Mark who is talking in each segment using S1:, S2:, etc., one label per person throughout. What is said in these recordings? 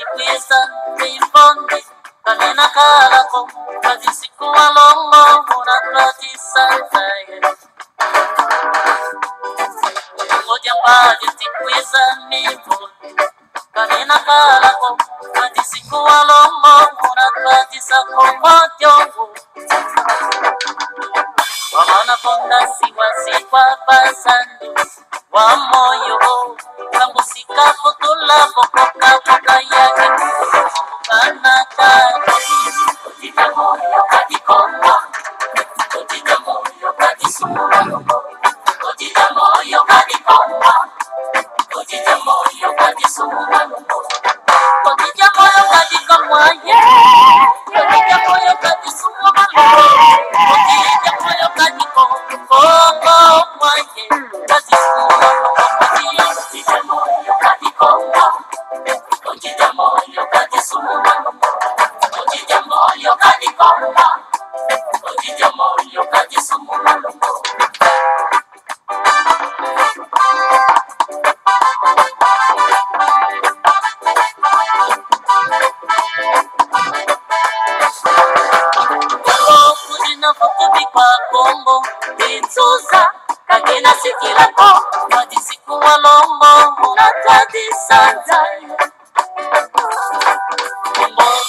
S1: Tikwisa, Timbonde, Kalina Kalako, Kadisiku Alongo, Munatati Santaye. Moja mbali Tikwisa, Mimbonde, Kalina Kalako, Kadisiku Alongo, Munatati Sakomojongo. Wamana konda siwa siwa pasando, wamoyo, kamusika futula pokoka poka yake, kanaka. Ojita moyo kadikongo, ojita moyo kadisumo, ojita moyo kadikongo, ojita moyo kadisumo, ojita moyo kadikongo, ojita moyo kadisumo, ojita moyo kadikongo, moye kadisumo, ojita moyo kadikongo, ojita moyo kadisumo. Ojija moyo kadikonga, ojija moyo kadisumula. Kujina fukubi kwa Kongo, Tinsuza, kagena sikilako, wadisiku walongo, munatadi sanzai.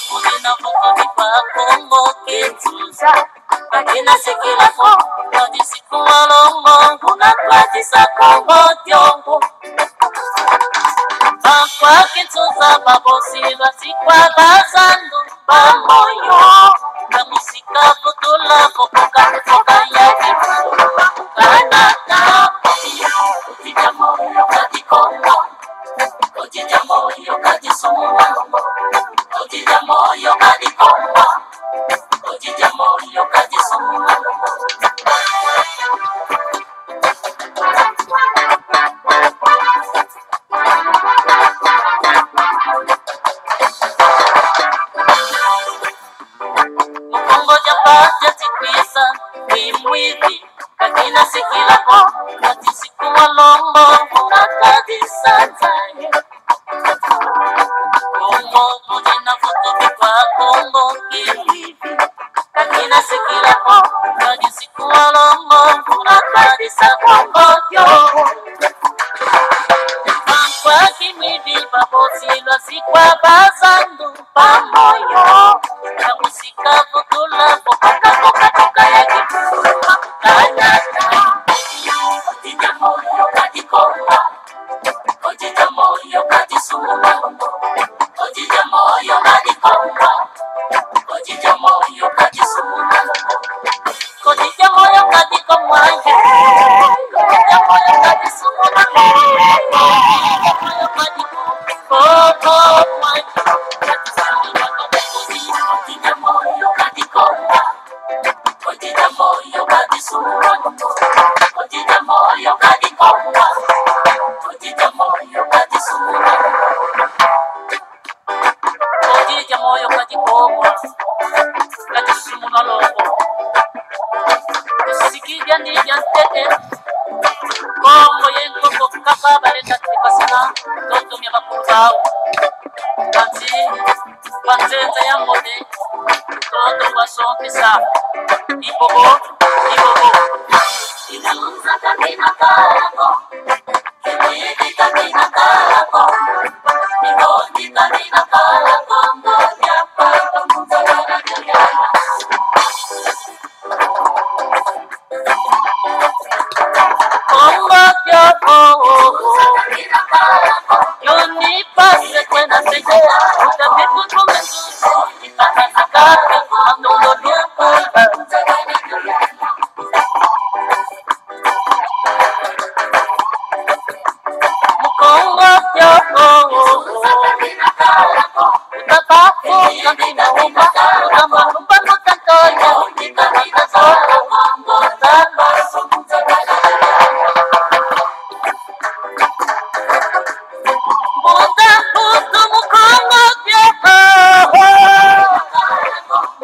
S1: Kujina fukubi kwa Kongo, Tinsuza, kagena sikilako, wadisiku walongo, munatadi sakongo diongo. Bakwa Kinsuza, babosi basikwa bazandu, bamoyo. Kamusika futula pokoka poka yake, kanaka. Ojija moyo kadikongo, ojija moyo kadisumo, ojija moyo kadikongo, ojija moyo kadisumo. Mukongo japaja Tikwisa, Imwivi, kagina sikilako, katisiku walongo, munakadi sanzaye. Kongo kujina futubi kwa Kongo, Imwivi, kagina sikilako, katisiku walongo, munakadi sakongo diongo. Bakwa Kimwivi, babosi lwasikwa bazandu, bamoyo. Kamusika futula pokoka poka poka yake, kanaka. Ojija moyo kadikonga, ojija moyo kadisumo, ojija moyo kadikonga, ojija moyo kadisumo, ojija moyo kadikonga, ojija moyo kadisumo, ojija moyo kadikonga. Ojija moyo kadikonga, ojija moyo kadisumo, ojija moyo kadikonga, ojija moyo kadisumo, ojija moyo kadikonga, kadisumo nalongo. Sikija ndija ntete, Kongo yenkoko kapa baleta tikasana, totumya bakuru bawo. Kanzi, kwanzenza ya mode, toto wasompisa. Ibogo, ibogo. Inunza kakina kalako, kimwidi kakina kalako, ibondi kakina kalako, ngoja paka muzalana jayana. Kongo kyoko, yoni pase kwena seje, utapiku tumenzuzo, itakasakake, andolo diapalba. Mukongo kyoko, utapafu kandina umba, utambarumba mutantoya, itakasakake, kongo zalwa. Buta putu mukongo kyoko,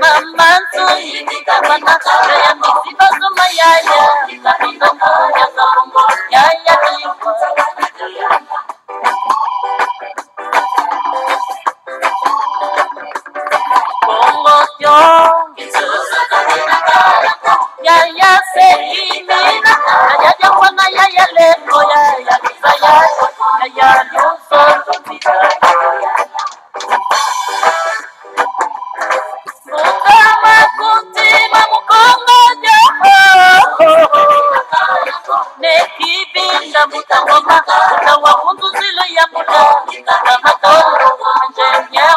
S1: mamantu itikapata kaya misiba sumayaya, itakino moya zongo, yaya kiko. wana ya leko ya lisa ya nyonso Mutama kutima mukongoja Nekibinda mutangoma Utawa kundu zilo ya muda Kama toro Njenya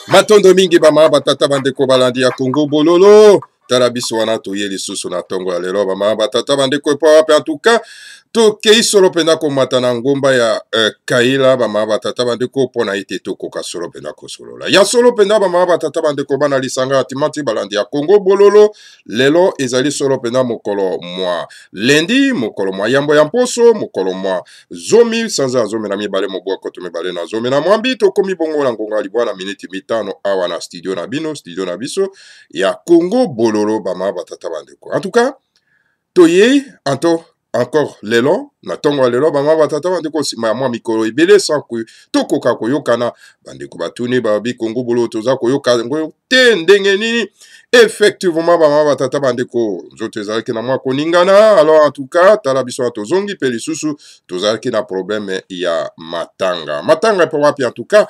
S2: Matondo mingi bama batata bandeko balandi ya Congo bololo tala biso wana toye lisusu na tongo ya lelo bama batata bandeko epa wapi en tout cas tokei solo penda komata na ngomba ya Kaila bama batata bandeko pona ite tokoka solo penda kosolola ya solo penda bama batata bandeko bana lisanga timati balandi ya Congo bololo lelo ezali solo penda mokolo mwa lendi mokolo mwa yambo ya mposo mokolo mwa zomi sanza zomi na mibale mobwako to mibale na zomi na mwambi tokomi bongo na ngonga libwana miniti mitano awa na studio na bino studio na biso ya Congo bololo bama batata bandeko en tout cas toye anto encore lelo na tongo lelo bama batata bandeko sima mwa mikolo ebele sans que tokoka koyokana bandeko batuni babi Congo bololo toza koyoka ngo te ndenge nini effectivement bama batata bandeko nzoto ezalaki na mwa koningana alors en tout cas tala biso tozongi pe lisusu tozalaki na problème ya matanga po wapi en tout cas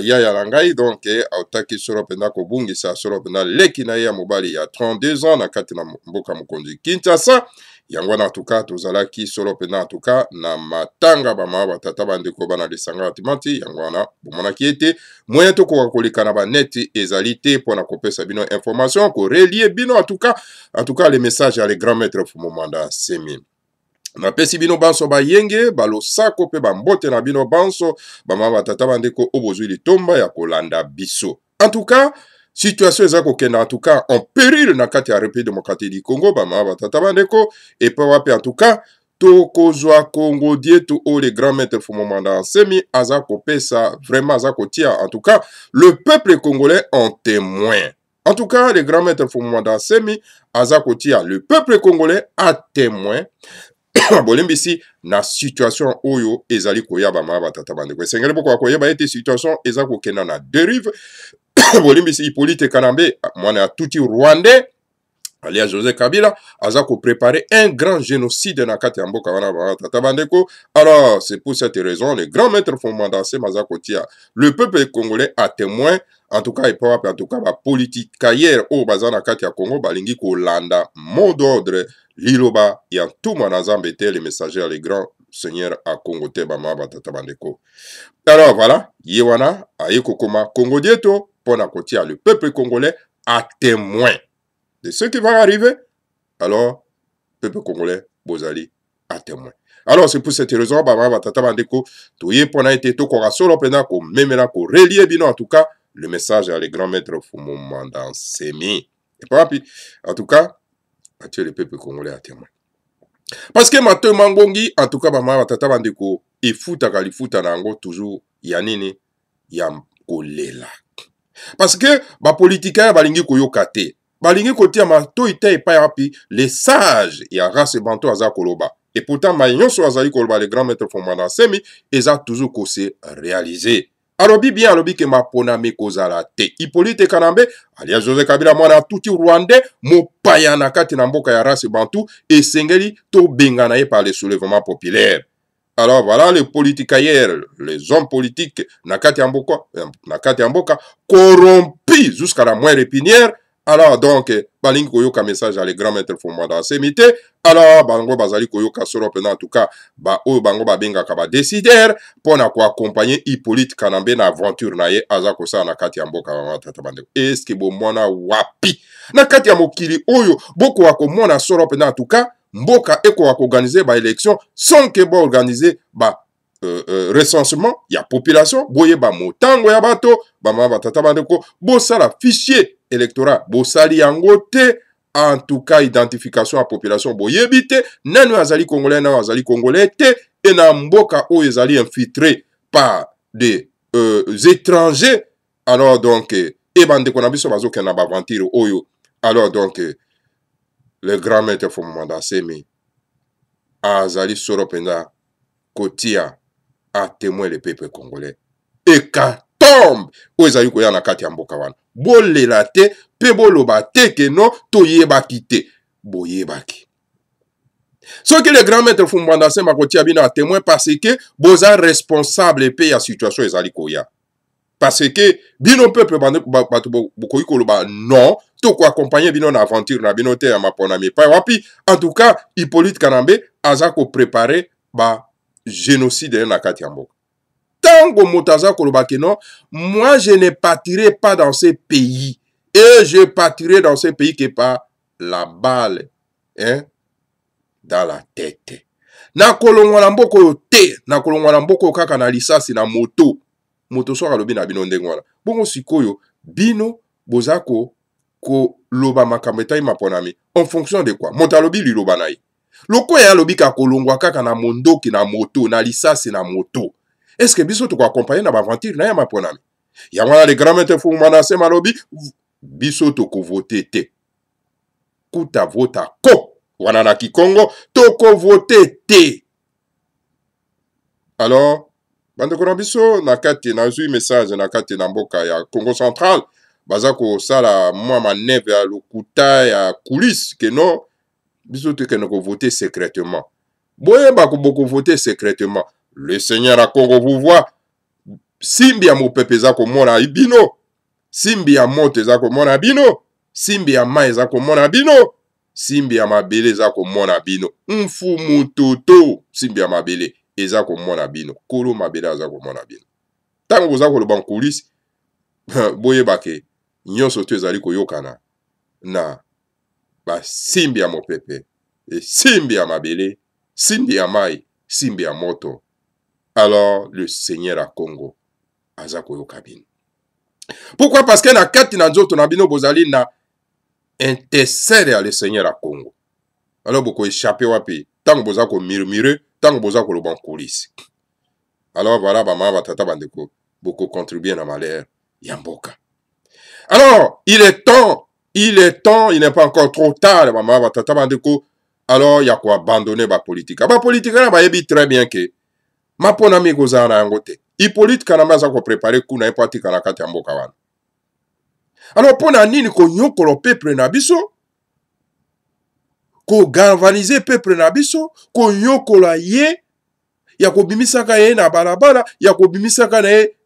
S2: ya langai donc autaki solo penda kobungisa solo penda leki na ya mobali ya 32 ans na kati na mboka mokonzi Kinshasa yango na tuka tozalaki solo pena en tout cas na matanga bama batata bandeko bana lisanga timati yango na bomonaki ete moyen to ko kolika na ba net ezalité pour na kopesa bino information ko relier bino en tout cas les messages à les grands maîtres pour momanda semi na pesi bino banso ba yenge balo sako pe ba mbote na bino banso bama batata bandeko obozwi litomba ya kolanda biso en tout cas situation eza kokenda en tout cas en péril na kati ya République démocratique du Congo bama batata bandeko et pa wapi en tout cas tokozwa Congo dietu o les grands maîtres fumomanda semi aza kopesa vraiment aza kotia en tout cas le peuple congolais en témoin. En tout cas les grands maîtres fumomanda semi aza kotia le peuple congolais à témoin bolimbisi na situation oyo ezali koyaba bama batata bandeko esengeli boko koyeba ete situation eza kokenda na dérive bolimbisi Hippolyte Kanambe mwana ya tuti rwandais alias José Kabila aza ko préparer un grand génocide na kati ya mboka wana batata bandeko. Alors c'est pour cette raison les grands maîtres font mandater maza kotia le peuple congolais à témoin en tout cas et pas en tout cas ba politique carrière au bazana kati ya Congo balingi ko landa mot d'ordre liloba ya tout manazambe les messagers les grands seigneurs à Congo te bama batata bandeko. Alors voilà yewana ayeko koma Congo dieto pona kotia le peuple congolais à témoin de ce qui va arriver. Alors peuple congolais bozali à témoin. Alors c'est pour cette raison bama batata bandeko toye pona ete to ko solo pena ko memela ko relier bino en tout cas le message à les grands maîtres fumomanda semi et pas en tout cas attirer le peuple congolais à témoin. Parce que Mathieu Mangongi, en tout cas, bama batata bandeko, et futa kalifuta nango toujours yanini ya kolela. Parce que ba politika balingi koyoka te. Balingi kotia mato ite epai api les sages ya race banto aza koloba. Et pourtant ma nyonso azali koloba les grands maîtres fumomanda semi eza toujours ko se réaliser. Alobi bien alobi ke mapona mekozala te. Hippolyte Kanambe alias José Kabila mwana tuti rwandais mopaya na kati na mboka ya race bantu esengeli to bengana ye par les soulèvements populaires. Alors voilà les politicaires, les hommes politiques na kati ya mboka corrompus jusqu'à la moindre épinière. Alors donc balingi koyoka message à les grands maîtres fumomanda semi te. Alors bango bazali koyoka solo pena en tout cas ba oyo bango babengaka ba décideur pona ko accompagner Hippolyte Kanambe na aventure na ye aza kosa na kati ya mboka wa tata bandeko. Est-ce que bomona wapi na kati ya mokili oyo boko wa komona solo pena en tout cas mboka eko wa organiser ba élection sans que ba organiser ba recensement ya population boye ba motango ya bato ba tata bandeko bo sala fichier électoral bo sali yango te. en tout cas identification à population boyebi te nani azali congolais na azali congolais te et na mboka oyo ezali infiltré par des étrangers alors donc et bandeko na biso bazokende na baventure oyo alors donc le grand maître Fumanda Semi azali solo penza kotia à témoin le peuple congolais et katombe oyo ezali koya na kati ya mboka wana bolela te pe boloba te ke no toyebaki te boyebaki soki le grand maître Fumanda Semi akotia bino à témoin parce que boza responsable pe ya situation ezali koya parce que bino peuple bato bokoki koloba non toko accompagner bino na aventure na bino te ya maponami pa wapi en tout cas Hippolyte Kanambe aza ko préparer ba génocide na kati ya mboka tango moto aza koloba ke non moi je ne partirai pas dans ce pays et je partirai dans ce pays que par la balle hein dans la tête na kolongwa na mboko te na kolongwa na mboko kaka na lisasi na moto moto soka lobi na bino ndenge wana bongo sikoyo bino bozako ko loba makambo etai maponami en fonction de quoi moto alobi liloba na ye loko ya lobi ka kolongwa kaka na mondoki na moto na lisasi na moto est-ce que biso toko accompagner na baventure na ya maponami ya wana le grand maître Fumanda Semi lobi biso toko voter te kuta vota ko wana na Kikongo toko voter te alors bandeko na biso na kati nazwi message na kati na mboka ya Congo Central baza kosala mwa manevre ya lokuta ya coulisse ke non biso tekende kovote secrètement boyeba koboko voter secrètement le seigneur à Congo vous voit simbi ya mopepe eza komona bino simbi ya moto eza komona bino simbi ya mai eza komona bino simbi ya mabele eza komona bino mfumu toto simbi ya mabele eza komona bino kolo mabele aza komona bino tango boza koloba nkulisi boyeba ke nyonso to ezali koyokana na basimbi ya mopepe simbi ya mabele simbi ya mai simbi ya moto alors le seigneur à Congo aza koyoka bino pourquoi parce que na kati na nzoto na bino bozali na intercède le seigneur à Congo alors boko échapper wapi tango boza ko murmurer tango boza ko loba nkulisi alors voilà ba mama batata bandeko boko contribuer na malheur ya mboka alors il est temps il n'est pas encore trop tard ba mama batata bandeko alors ya ko abandonner ba politique na ba yebi très bien que mapona mi kozana na yango te Hippolyte Kanambe aza ko préparer kuna epati kana kati ya mboka wana alors pona nini ko nyokolo peuple na biso ko galvaniser peuple na biso ko nyokola ye ya ko bimisaka ye na balabala ya ko bimisaka na ye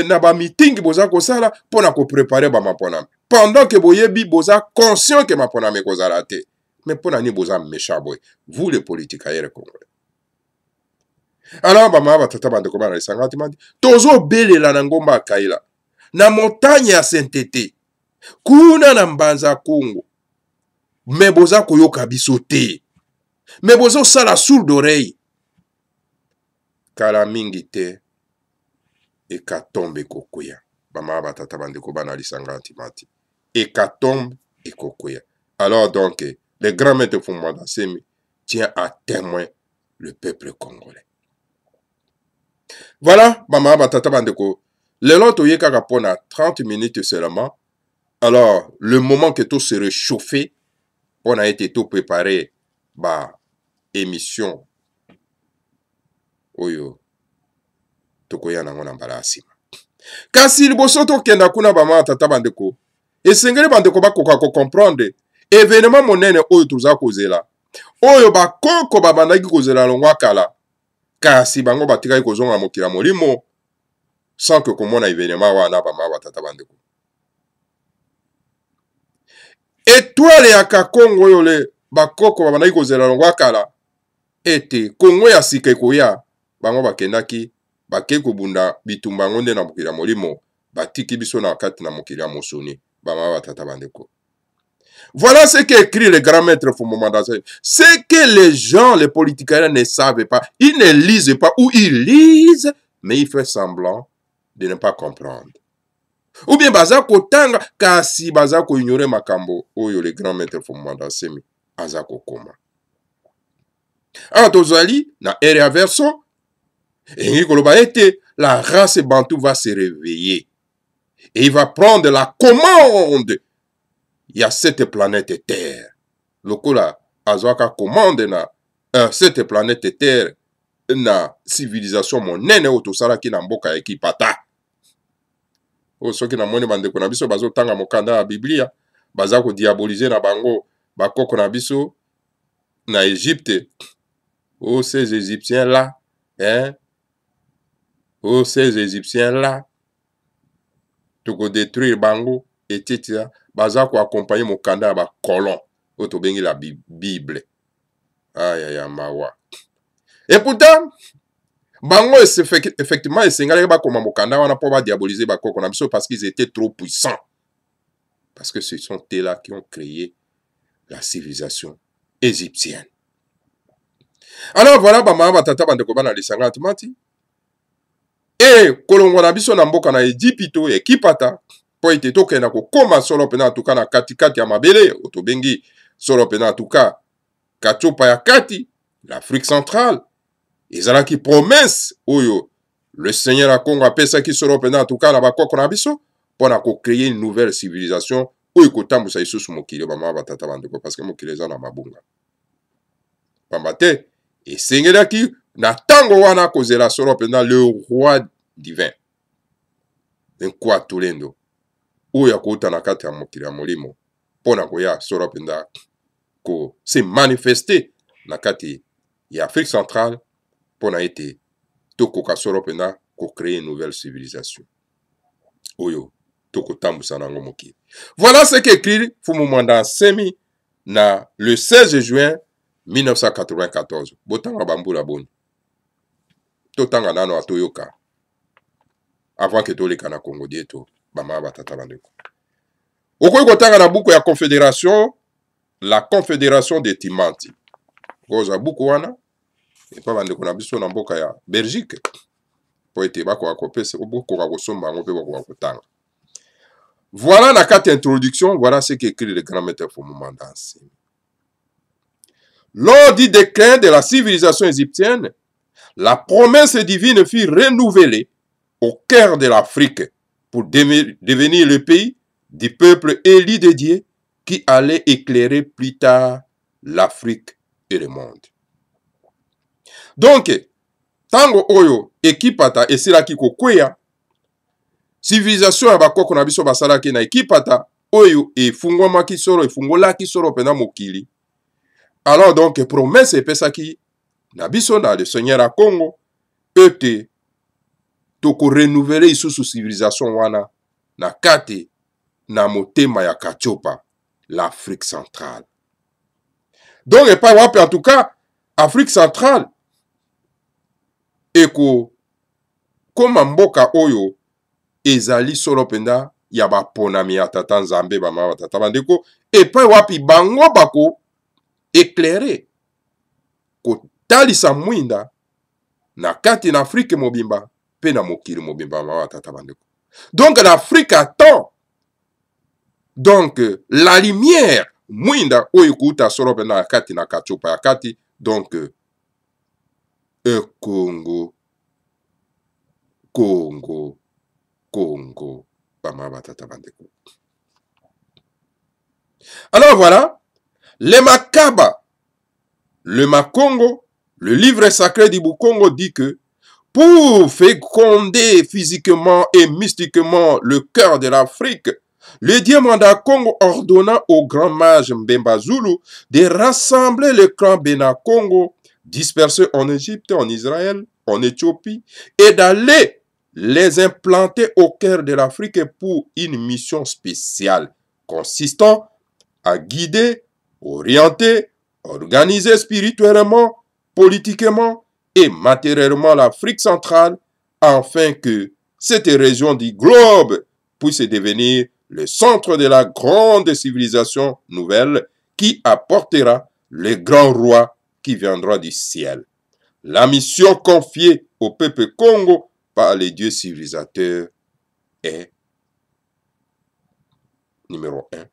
S2: na ba meeting boza ko sala pona ko préparer ba mapona pendant que boyebi boza conscient que mapona me kozala te mais pona ni boza méchant boy vous les politiques ailleurs congolais alors ba mama batata bandeko bana lisangati mandi tozo belela na ngomba kaila na montagne ya Saint-Tété kuna na mbanza Congo mais boza koyoka biso te mais bozo sala sourd d'oreille kala mingi te ekatombe kokoya bama batata bandeko bana lisangati mati ekatombe ekokoya alors donc le grand maître Fumanda Semi tient à témoin le peuple congolais. Voilà, bama batata bandeko lelo toyeka kapona 30 minutes seulement. Alors le moment que tout se réchauffe on a été tout préparé ba émission oyo tokoya nango na mbala asima kasi liboso tokenda kuna bama tata bandeko esengeli bandeko bakoka ko comprendre événement monene oyo toza kozela oyo bakoko babandaki kozela longwa kala kasi bango batikaki kozonga mokila molimo sans que komona événement wana bama tata bandeko étoile ya Kakongo oyo le bakoko babandaki kozela longwa kala ete Kongo ya sika ekoya bango bakendaki bakei kobunda bitumba ngo nde na mokili ya molimo batiki biso na kati na mokili ya mosoni bama batata bandeko. Voilà ce qu'écrit le grand maître Fumanda Semi. C'est que les gens, les politiciens ne savent pas, ils ne lisent pas ou ils lisent mais ils font semblant de ne pas comprendre. Ou bien baza kotanga kasi baza ko ignorer makambo oyo le grand maître Fumanda Nsemi aza kokoma. Alors tozali na ere averso et koloba ete la race bantou va se réveiller et il va prendre la commande. Il y a cette planète Terre. Lokola azwaka commande na cette planète Terre na civilisation monene oyo tosalaki na mboka ya Ekipata. O soki na moni bandeko na biso bazotanga mokanda ya Biblia baza ko diaboliser na bango bakoko na biso na Égypte. Oh ces Égyptiens là, hein? Oh ces Égyptiens là, toko détruire bango etc. Baza ko accompagner mokanda ya ba colon oyo tobengi la Bible. Aïe aïe mawa. Et pourtant bango effectivement esengala ba koma mokanda wana po ba diaboliser ba koko na biso parce qu'ils étaient trop puissants. Parce que ce sont eux-là qui ont créé la civilisation égyptienne. Alors voilà bama batata bandeko bana lisanga atumati. Et kolongo na biso na mboka na Egypto Ekipata po ete tokenda kokoma solo pena atuka na katikati ya mabele otobengi solo pena atuka kachopa ya kati l'Afrique centrale. Ezalaki promesse oyo le Seigneur a Congo apesaki solo pena atuka na bakoko na biso pona ko créer une nouvelle civilisation oyo kotambusa isusu mokili bama batata bandeko parce que mokili eza na mabunga. Pambate esengelaki na tango wana kozela solo pena le roi divin Nkwa Tulendo oyo akouta na kati ya mokili ya molimo pona koya solo pena ko se manifester na kati ya Afrique centrale pona ete tokoka solo pena ko créer une nouvelle civilisation oyo tokotambusa nango mokili. Voilà ce qu'écrit Fumanda Nsemi na le 16 juin 1994. Botanga bambula boni. Totanga nano atoyoka. Avant que toleka na Congo dieto bama batata bandeko. Okoyi kotanga na buku ya confédération, la confédération de Timanti. Goza buku wana et pa bandeko na biso na mboka ya Belgique. Po ete bako akopesa buku ka kosomba ngo pe bako kotanga. Voilà la carte introduction, voilà ce qu'écrit le grand maître Fumanda Nsemi. Lors du déclin de la civilisation égyptienne, la promesse divine fut renouvelée au cœur de l'Afrique pour devenir le pays du peuple élu de Dieu qui allait éclairer plus tard l'Afrique et le monde. Donc, tango oyo Ekipata esilaki kokweya civilisation ya bakoko na biso basalaki na Ekipata oyo efungwamaki solo efungolaki solo pena mokili. Alors donc promesse epesaki na biso na le Seigneur a Congo ete toko renouveler isusu civilisation wana na kati na motema ya Kachopa l'Afrique centrale. Donc epa wapi en tout cas Afrique centrale eko koma mboka oyo ezali solo penda ya baponami ya tata Nzambe bama batata bandeko epa wapi bango bako éclairé kotalisa mwinda na kati na Afrique mobimba pe na mokili mobimba bama batata bandeko. Donc l'Afrique attend donc la lumière mwinda oyo kuta solo penda na kati na Kachopa ya kati donc Congo bama batata bandeko. Alors voilà, les Makaba, le Makongo, le livre sacré du Bukongo dit que pour féconder physiquement et mystiquement le cœur de l'Afrique, le dieu Mwanda Congo ordonna au grand mage Mbemba Zulu de rassembler le clan Bena-Congo dispersés en Égypte, en Israël, en Éthiopie et d'aller les implanter au cœur de l'Afrique pour une mission spéciale consistant à guider, orienter, organiser spirituellement, politiquement et matériellement l'Afrique centrale afin que cette région du globe puisse devenir le centre de la grande civilisation nouvelle qui apportera le grand roi qui viendra du ciel. La mission confiée au peuple Congo par les dieux civilisateurs est Numéro 1.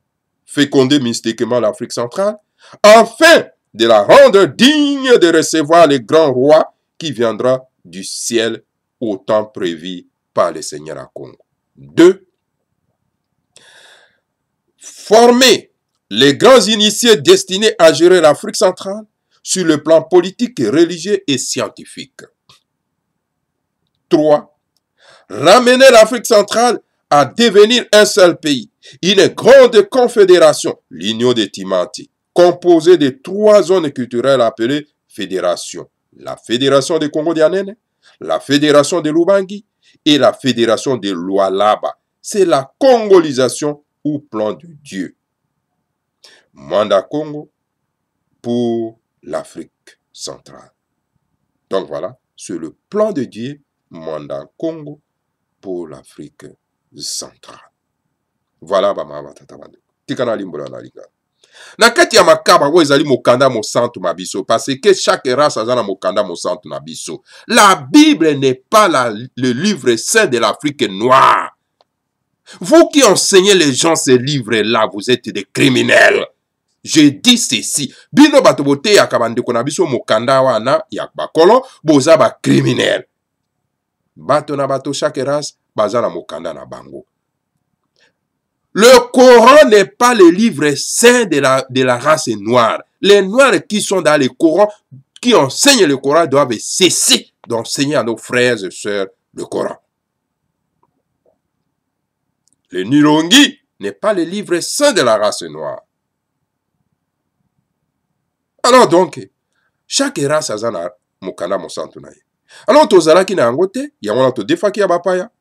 S2: Féconder mystiquement l'Afrique centrale, afin de la rendre digne de recevoir le grand roi qui viendra du ciel au temps prévu par le Seigneur à Congo. 2. Former les grands initiés destinés à gérer l'Afrique centrale sur le plan politique, religieux et scientifique. 3. Ramener l'Afrique centrale à devenir un seul pays, une grande confédération, l'Union de Timati, composée de 3 zones culturelles appelées fédérations. La Fédération de Congo-Dianene, la Fédération de Lubangi et la Fédération de Lualaba. C'est la congolisation ou plan de Dieu. Mandat Congo pour l'Afrique centrale. Donc voilà, c'est le plan de Dieu, mandat Congo pour l'Afrique centrale. Voilà, bama tatabande. Tikana limbola na liga. Na kati ya makaba wo ezali mokanda mo centre mabiso parce que chaque race a na mokanda mo centre na biso. La Bible n'est pas le livre saint de l'Afrique noire. Vous qui enseignez les gens ces livres-là, vous êtes des criminels. Je dis ceci. Bino batobote ya kabandeko na biso mokanda wana ya bakolo boza ba criminel. Bato na bato chaque race baza na mokanda na bango. Le Coran n'est pas le livre saint de la race noire. Les noirs qui sont dans le Coran, qui enseignent le Coran, doivent cesser d'enseigner à nos frères et sœurs le Coran. Le Nilongi n'est pas le livre saint de la race noire. Alors donc, chaque race a na mokanda mosantu na ye. Alors tozalaki na yangote, yango to defaki ya bapaya.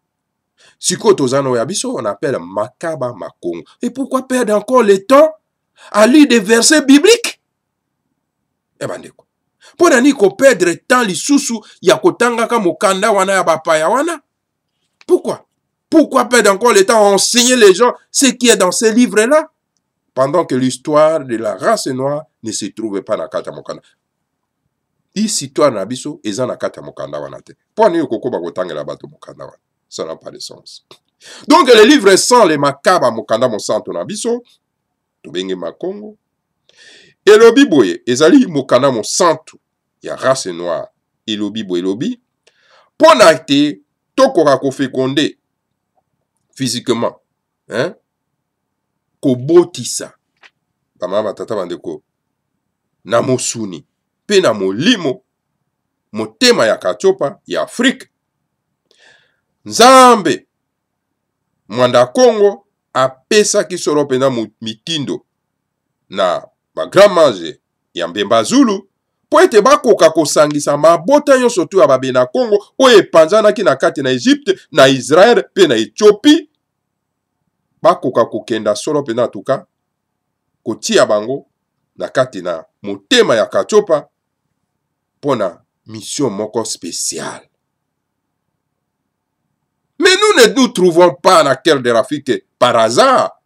S2: Siko tozano ya biso, on appelle Makaba Makongo. Et pourquoi perdre encore le temps à lire des versets bibliques? Eh ben ndeko. Pona ni ko perdre temps lisusu ya kotanga ka mokanda wana ya bapaya wana? Pourquoi? Pourquoi perdre encore le temps à enseigner les gens ce qui est dans ces livres-là? Pendant que l'histoire de la race noire ne se trouve pas dans kata mokanda. Ici, toi, Nabiso, et dans kata mokanda wana te. Pona ni koko bakotanga la bato mokanda wana. Ça n'a pas de sens. Donc, les livres sans les makaba mokanda mosanto Nabiso, tobenge makongo, et lobi boye, ezali mokanda mosanto, ya race noire, et lobi boye lobi, pona te, tokora ko fécondé, physiquement, hein, ko botisa, bama tata bandeko, na mosuni, pe na molimo, motema ya kachopa, ya Afrique, Nzambe, mwanda Congo, apesaki solo pena mitindo, na ba grand manger, ya Mbemba Zulu, po ete bakoka kosangisa mabota nyonso tu ya babe na Congo, oyo epanzanaki na kati na Egypte, na Israël, pe na Éthiopie, bakoka kokenda solo pena tuka, kotia bango, na kati na motema ya kachopa, pona mission moko spéciale. Mais nous ne nous trouvons pas dans quel de l'Afrique par hasard.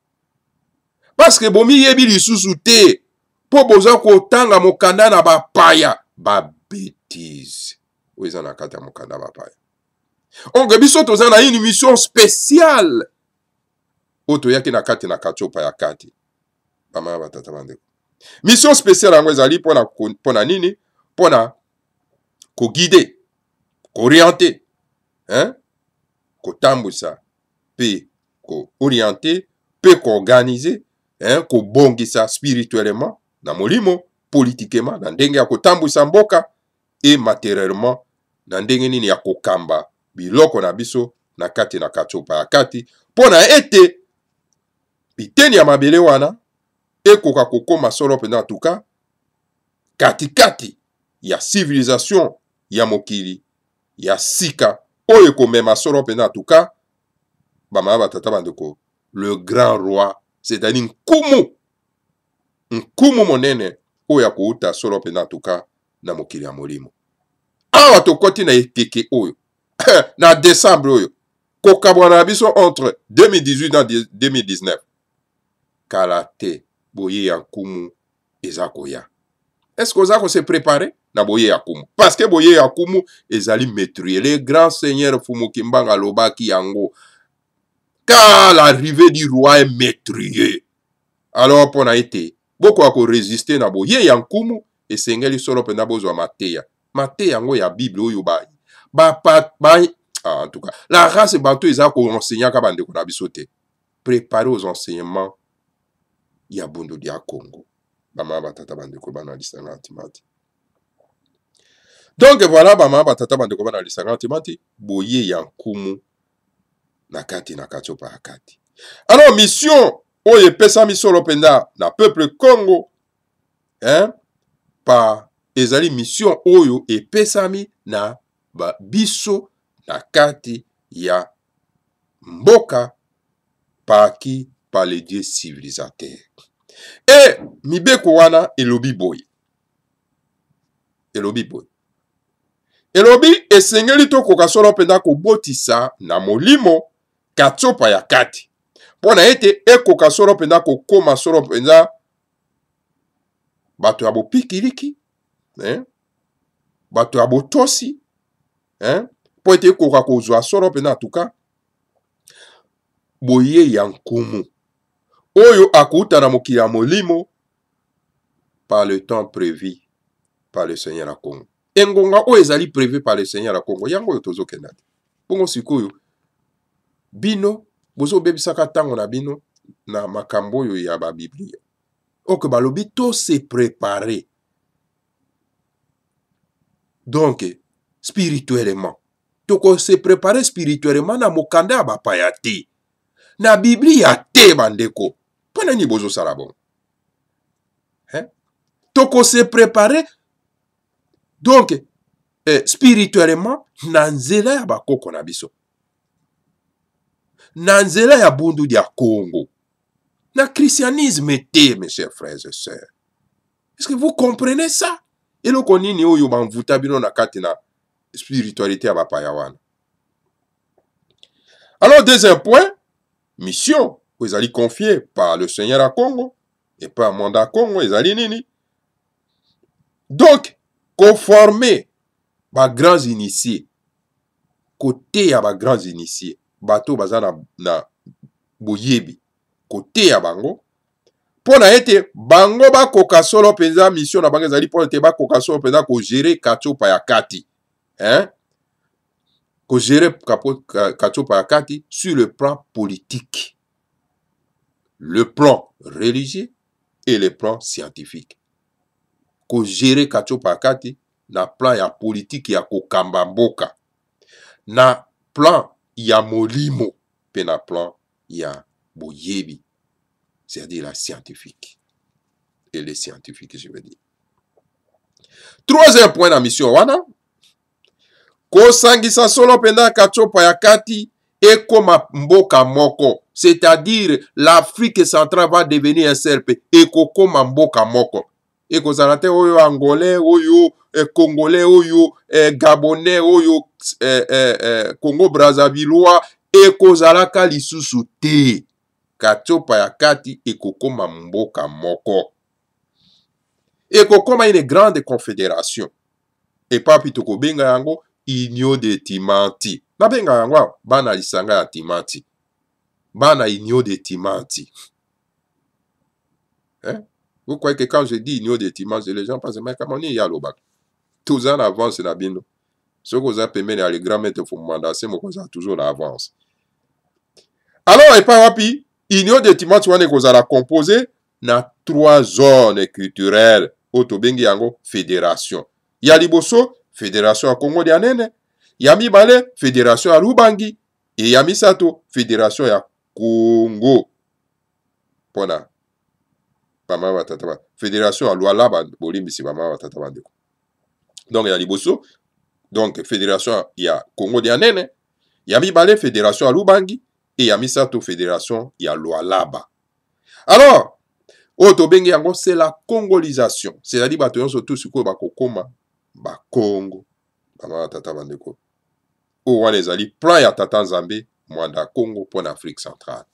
S2: Parce que bomi yebi lisusu te, po boza kotanga mokanda na bapaya, ba bêtise. Oza na kata mokanda bapaya. Onge biso toza na une mission spéciale. Oto yaki na kati na kachopa ya kati. Bama batata bandeko. Mission spéciale yango ezali pona nini? Pona ko guider, ko orienter, hein? Ko tambousa, pe ko orienter, pe ko organiser, hein, ko bongisa spirituellement, na molimo, politiquement, na ndenge ya ko tambousa mboka, et matériellement, na ndenge nini ya ko kamba, biloko na biso, na kati na kachopa ya kati, pona ete, piteni ya mabele wana, ekoka kokoma solo pena tuka, kati ya civilisation ya mokili, ya sika, oyo komema solo pena tuka, bama batata bandeko, le grand roi, c'est-à-dire nkumu monene, oyo kouta solo pena tuka, na mokili ya molimo. Awa tokoti na ekeke oyo, na décembre oyo, kokabwana biso entre 2018 na 2019, kalate, boye ya nkumu, ezakoya. Est-ce que ozako se préparer? Na boye ya kumu. Parce que boye ya kumu ezali maîtrier. Les grands seigneurs Fumu Kimbanga Lobaki yango. car l'arrivée du roi est meurtrier. Alors pour na été beaucoup à résister na boye yankumu et sengeli solo pena bozwa mateya yango ya Bible oyo en tout cas la race bantu eza ko enseigner ka bande ko na bisote préparer aux enseignements ya bundu dia Congo bama batata bande ko bana lisanga timati. Donc voilà bama batata bande ko bana lisanga timati boye yankumu na kati pa kati. Alors mission oyo epesami solo penda na peuple Congo par ezali mission oyo epesami na biso na kati ya mboka par les dieux civilisateurs. Et mibeko wana elobi boy. Elobi esengeli to koka solo penda ko botisa na molimo katsopa ya kati. Pona ete ekoka solo penda ko koma solo penda bato ya bopikiliki, bato ya botosi, po ete ekoka kozwa solo penda tuka boye yankumu oyo akuta na mokili ya molimo par le temps prévu par le Seigneur à Congo. Engonga oyo ezali prévu par le Seigneur à Congo yango oyo tozokenda te. Bongo sikoyo bino bozo bebisaka tango na bino na makambo oyo ya ba Biblia. Ok balobi to se préparer. Donc spirituellement toko se préparer spirituellement na mokanda ya bapaya te. Na Biblia te bandeko. Pona ni bozo sala bon. Toko se préparer donc spirituellement na nzela ya bakoko na biso. Na nzela ya bundu dia Congo. Na christianisme te, mes chers frères et sœurs. Est-ce que vous comprenez ça? Et le konini oyo banvuta bino na kati na spiritualité ya bapaya wana. Alors deuxième point, mission vous allez confier par le Seigneur à Congo et par mandat Congo ezali nini. Donc conformer ba grands initiés côté ya ba grands initiés bato baza na boyebi côté ya bango pona ete bango bakoka solo penza mission na bango ezali pona ete bakoka solo penza ko gérer katsopa ya kati ko gérer katsopa ya kati sur le plan politique, le plan religieux et le plan scientifique. Ko gérer katsopa ya kati na plan ya politique ya kokamba mboka, na plan ya molimo pe na plan ya boyebi, c'est-à-dire la scientifique et les scientifiques je veux dire. Troisième point na mission wana kosangisa solo penda katsopa ya kati ekoma mboka moko, c'est-à-dire l'Afrique centrale va devenir un seul pays ekokoma mboka moko. Ekozala te oyo angolais oyo congolais oyo gabonais oyo Congo Brazzavillois ekozalaka lisusu te. Katsopa ya kati ekokoma mboka moko. Ekokoma une grande confédération. Et papi tokobenga yango Union de Timanti. Nabenga yango bana lisanga ya Timanti. Bana Union de Timanti. Vous croyez que quand je dis Union de Timanti, les gens pensent mais comment on y a l'obak. Tous en avance na bino. Ce que vous avez permis à les grands maîtres pour mandater, mais vous avez toujours l'avance. Alors, et pas wapi, Union de Timanti wane kozala composé na 3 zones culturelles. Otobengi yango fédération. Ya liboso, fédération ya Congo dia nene. Ya mibale, fédération ya Lubangi. Et ya misato, fédération ya Congo. Pona. Pama batataba. Fédération ya Lualaba, bolimbisi pama batataba ndeko. Donc ya liboso, donc fédération ya Congo dia nene. Ya mibale, fédération ya Lubangi. Et ya misato, fédération ya Lualaba. Alors, otobengi yango c'est la congolisation. C'est-à-dire bato yonso tout siko bakokoma ba Congo. Pama batataba ndeko. O wana ezali plan ya tata Nzambe mwanda Congo pour l'Afrique centrale.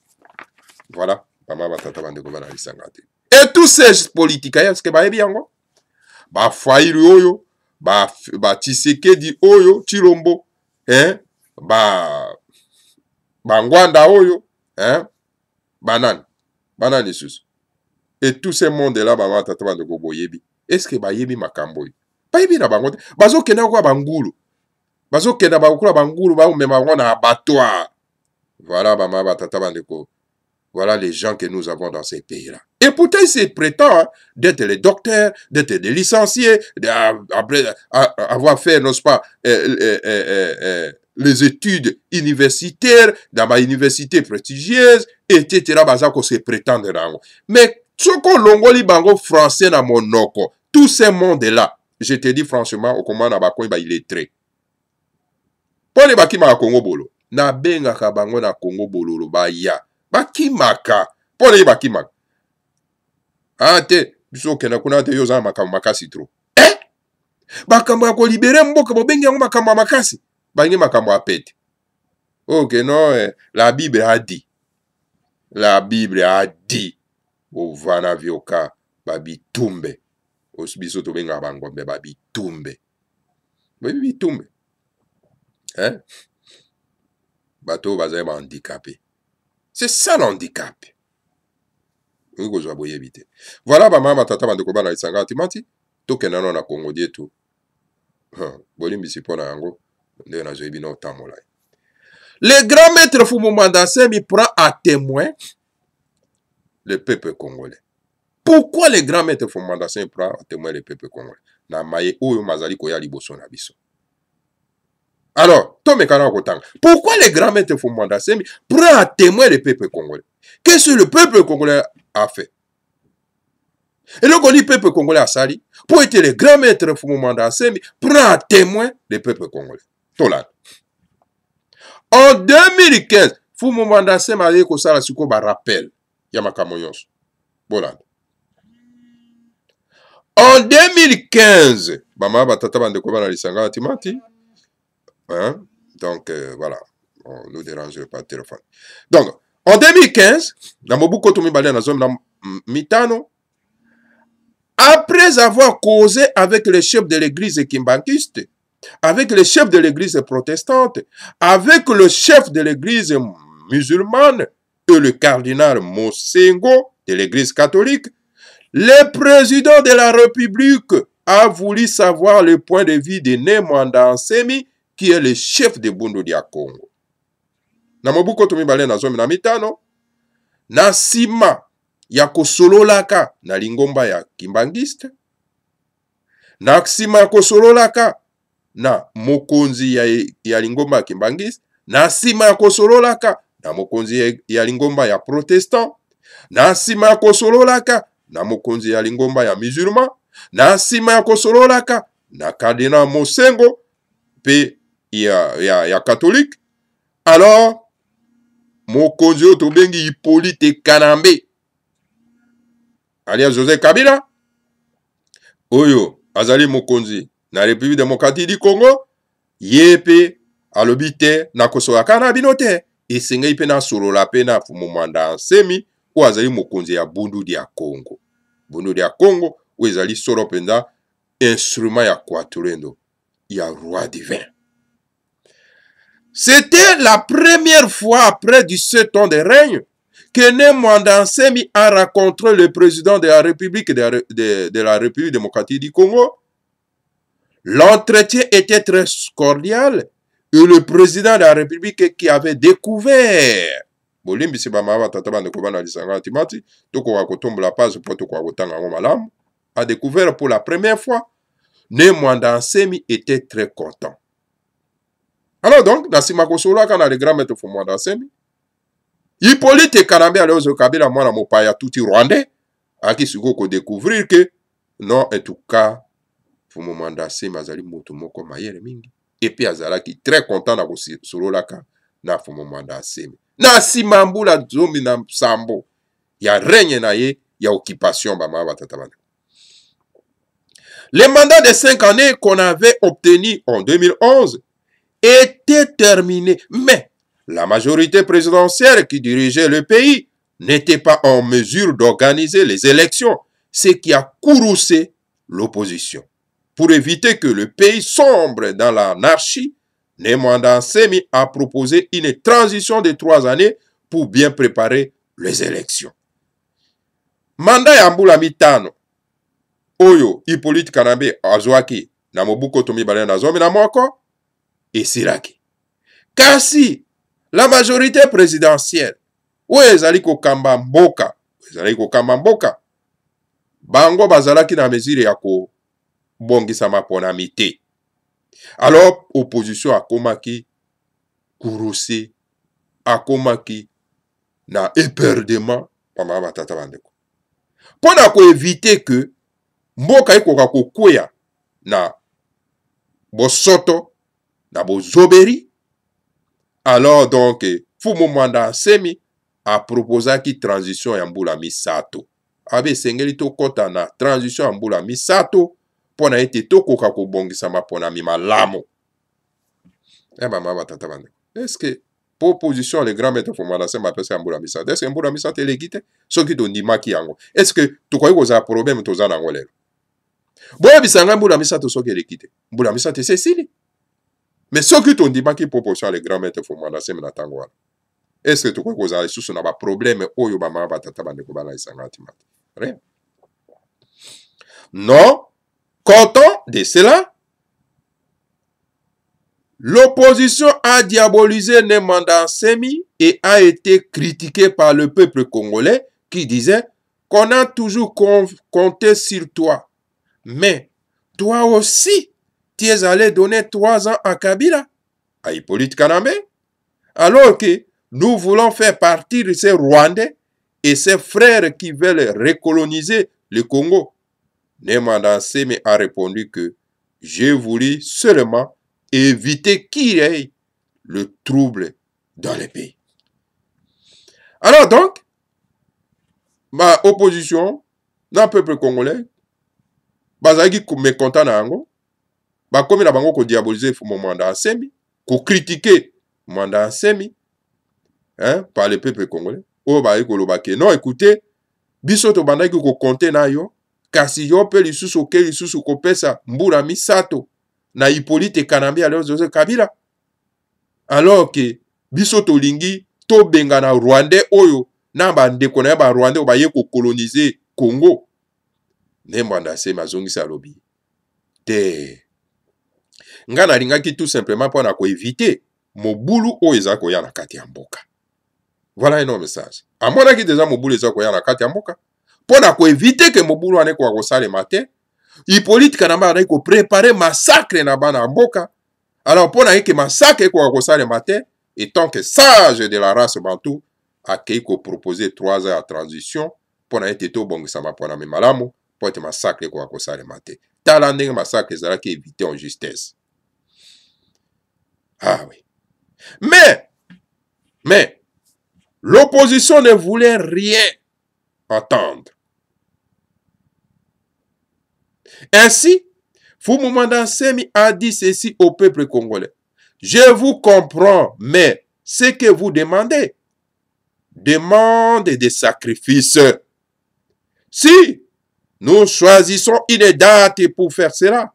S2: Voilà, pama batataba ndeko bana lisanga te. Et tous ces politiques, est-ce que baebi yango? Ba Fayulu oyo, ba Tshisekedi oyo, Chilombo, ba Ngwanda oyo, hein, banane lisusu. Et tous ces mondes-là, bama tata bandeko boyebi. Est-ce que bayebi makambo? Bayebi na bango te. Bazo kena kwa bangulu. Bazo kena bakula bangulu ba umema bango na abattoir. Voilà bama tata bandeko. Voilà les gens que nous avons dans ces pays-là. Et pourtant, ils se prétendent d'être les docteurs, d'être des licenciés, après avoir fait, n'est-ce pas, les études universitaires dans ma université prestigieuse, etc. Bazako se prétendent. Mais ce qu'on longoli bango français na monoko, tous ces mondes-là, je te dis franchement, au comment na bako il est très. Pour les bakima Congo bolo, na benga ka bango na Congo bolo ba ya. Bakimaka. Pour les bakimaka. Ah te, biso kena kuna te yoza makambo makasi trop. Bakambo ya ko libérer mboka bobengi yango makambo makasi. Bangi makambo apete. Ok, non, la Bible a dit. La Bible a dit. Ovana vioka babi tumbe. Osbiso to benga bango me babi tumbe. Babi tumbe. Hein? Bato bazaye ba handicapé. C'est ça l'handicap. Voilà, maman, matata, bandeko bana isanga timati. Toke nano na Congo dietu. Bolimbi sipona yango. Nde na zoebi na otamola. Le grand maître Fumumanda Semi prend à témoin le peuple congolais. Pourquoi le grand maître Fumumanda Semi prend à témoin le peuple congolais? Na maye oyo mazali koya liboso na biso. Alors, pourquoi le grand maître Fumumanda Semi prend à témoin le peuple congolais? Qu'est-ce que le peuple congolais a fait? Et donc on dit peuple congolais a sali pour être le grand maître Fumumanda Semi prend à témoin le peuple congolais. Tola. En 2015, Fumumanda Semi a dit que ça a rappel. Yamakamoyos. Voilà. En 2015, Bama Batata Bandeko Bana Lisanga Timati. Hein? Donc, voilà. On ne nous dérange pas le téléphone. Donc, en 2015, après avoir causé avec les chefs de l'église kimbankiste, avec les chefs de l'église protestante, avec le chef de l'église musulmane et le cardinal Mosengo de l'église catholique, le président de la République a voulu savoir le point de vue de Nemwanda Nsemi, qui est le chef de Bundu dia Congo. Na mobuko tumibale na zomi na mitano, na sima ya kosololaka na lingomba ya kimbangiste, na sima ya kosololaka na mokonzi ya lingomba ya kimbangiste, na sima ya kosololaka na mokonzi ya lingomba ya protestant, na sima ya kosololaka na mokonzi ya lingomba ya musulman, na sima ya kosololaka na kardinal Mosengo pe ya catholique. Alors mokonzi oyo bengi Hippolyte Kanambe alias Joseph Kabila oyo azali mokonzi na République démocratique du Congo yepe alobi te na kosolaka na bino te esengeli mpe na solola pe na Fumumanda Nsemi oyo azali mokonzi ya Bundu dia Congo. Bundu dia Congo oyo ezali solo mpenza instrument ya Kwaturendo ya roi divin. C'était la première fois après 17 ans de règne que Nemwanda Nsemi a rencontré le président de la République de la République démocratique du Congo. L'entretien était très cordial et le président de la République qui avait découvert a découvert pour la première fois Nemwanda Nsemi était très content. Alors donc, dans Simakosolo, quand on a le grand maître Fumumanda Nsemi, Hippolyte Kanambe alors au Kabila moi na mopaya touti rwandais a qui se go découvrir que non en tout cas Fumumanda Nsemi azali moto moko mayele mingi et puis azalaki très content na kosolo laka na Fumumanda Nsemi na simambula zomi na sambo ya règne na ye ya occupation ba mama batata bana. Le mandat de 5 années qu'on avait obtenu en 2011 était terminé, mais la majorité présidentielle qui dirigeait le pays n'était pas en mesure d'organiser les élections, ce qui a courroucé l'opposition. Pour éviter que le pays sombre dans l'anarchie, Nemwanda Nsemi a proposé une transition de 3 années pour bien préparer les élections. Mandat ya mbula mitano oyo Hippolyte Kanambe azwaki na Mobutu Tomibale na zomi na moko esilaki. Kasi la majorité présidentielle oyo ezali kokamba mboka, bango bazalaki na mesure ya kobongisama ponami te. Alors opposition akomaki kurusi, akomaki na éperdement pama batata bandeko. Pona ko éviter que mboka ekoka kokwea na bosoto na bozoberi. Alors donc Fumu Mwanda Nsemi a proposaki transition ya mbula misato. Abe sengeli to kota na transition ya mbula misato pona ete tokoka kobongisama pona malamu. Mama tata bande. Est-ce que proposition le grand maître Fumu Mwanda Nsemi apesa ya mbula misato? Est-ce que mbula misato elegite? Soki to ndimaki yango. Est-ce que tokoki koza problème toza nango lelo? Boya bisanga mbula misato soki elegite. Mbula misato esili. Mais soki to ndimaki proposition le grand maître Fumu Mwanda Nsemi na tango wana. Est-ce que tu crois que vous avez sous un problème ou vous avez rien? Non. Content de cela, l'opposition a diabolisé Mwanda Nsemi et a été critiquée par le peuple congolais qui disait qu'on a toujours compté sur toi. Mais toi aussi, tu es allé donner 3 ans à Kabila, à Hippolyte Kanambe, alors que nous voulons faire partie de ces Rwandais et ces frères qui veulent recoloniser le Congo. Mwanda Nsemi a répondu que j'ai voulu seulement éviter qu'il y ait le trouble dans les pays. Alors donc, ma opposition, dans le peuple congolais, bazaki mécontent na yango, bakomi na bango ko diaboliser Mwanda Nsemi, ko critiquer Mwanda Nsemi, par le peuple congolais. Oh ba ekolobake non, écoutez, biso to bandaki ko compter na yo, kasi yo pe lisusu ke lisusu ko pesa mbula misato na Hippolyte Kanambe alors Joseph Kabila. Alors que biso to lingi to benga na Rwandais oyo na bandeko na ba Rwandais ba ye ko coloniser Congo. Mwanda Nsemi azongisa lobi te. Nga lingaki tout simplement pour na ko éviter mobulu oyo eza ko ya na kati ya mboka. Voilà un message. A mon avis, déjà, Mobulu est en la carte Yamboka. Pour éviter que Mobulu en ait quoi le matin, Hippolyte Kanambe a préparé massacre na bana Mboka. Alors, pour que massacre quoi le matin, et tant que sage de la race Bantou, a proposé 3 ans à transition, pour être tout bon, ça m'a pour la même malamu, pour être massacre quoi le matin. Talandé massacre, ça qui éviter en justesse. Ah oui. Mais, l'opposition ne voulait rien entendre. Ainsi, Fumu Mwanda Nsemi a dit ceci au peuple congolais. Je vous comprends, mais ce que vous demandez demande des sacrifices. Si nous choisissons une date pour faire cela,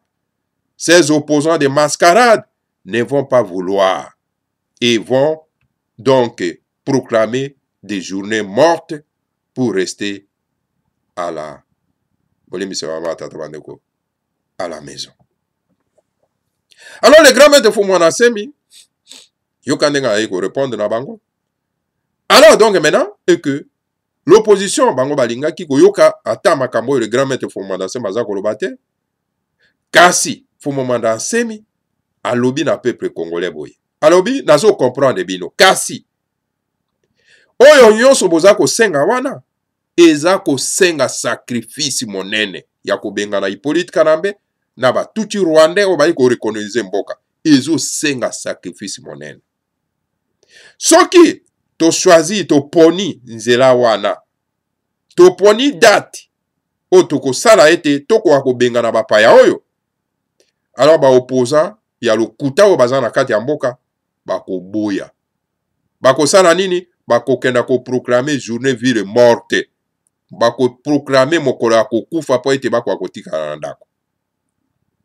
S2: ces opposants de mascarade ne vont pas vouloir et vont donc proclamer des journées mortes pour rester à la maison. Alors le grand maître de Fumu Mwanda Nsemi, Yokandenga Eko répondre na bango. Alors donc maintenant, et que l'opposition, bango balinga ki koyoka ata makambo le grand maître Fumu Mwanda Nsemi aza koloba te. Kasi Fumu Mwanda Nsemi alobi na peuple congolais boye. Alobi nazo comprendre bino. Kasi oyo nyonso boza kosenga wana eza kosenga sacrifice monene ya kobenga na Hippolyte Kanambe na batuti Rwandais oyo bali ko recoloniser mboka ezo senga sacrifice monene. Soki to choisi to poni nzela wana to poni date o to kosala ete to ko benga na bapaya oyo, alors ba opposant ya lokuta oyo baza na kati ya mboka bakoboya. Bakosala nini? Bakokenda ko proclamer journée ville morte. Bako proclamer mokolo ya kokufa po ete bako akotika na ndako.